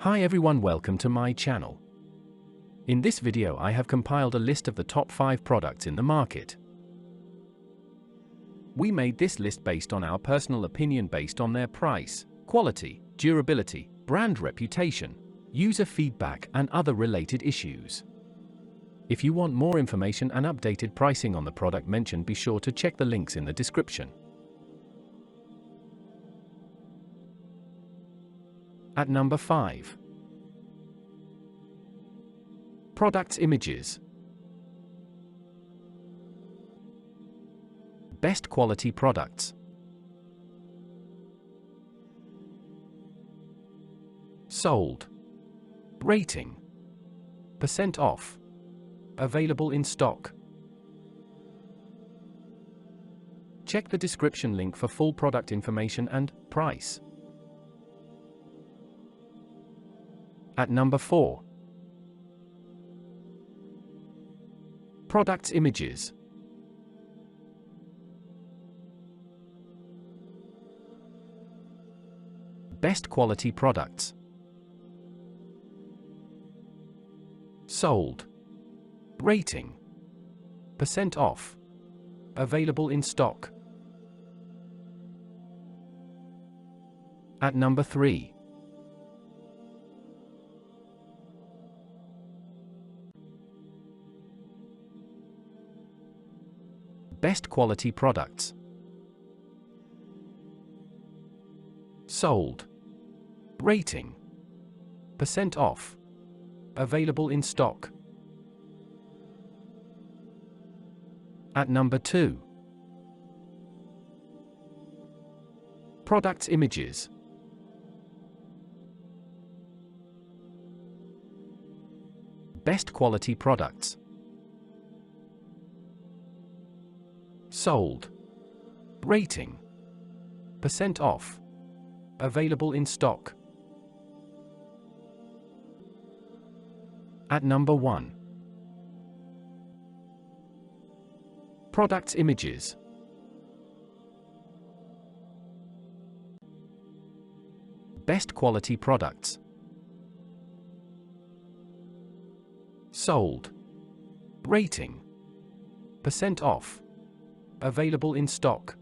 Hi everyone, welcome to my channel. In this video I have compiled a list of the top 5 products in the market. We made this list based on our personal opinion based on their price, quality, durability, brand reputation, user feedback and other related issues. If you want more information and updated pricing on the product mentioned, be sure to check the links in the description. At number 5. Products images. Best quality products. Sold. Rating. % off. Available in stock. Check the description link for full product information and price. At number 4. Products images. Best quality products. Sold. Rating. % off. Available in stock. At number 3. Best quality products. Sold. Rating. % off. Available in stock. At number 2. Products images. Best quality products. Sold. Rating. % off. Available in stock. At number 1. Products images. Best quality products. Sold. Rating. % off. Available in stock.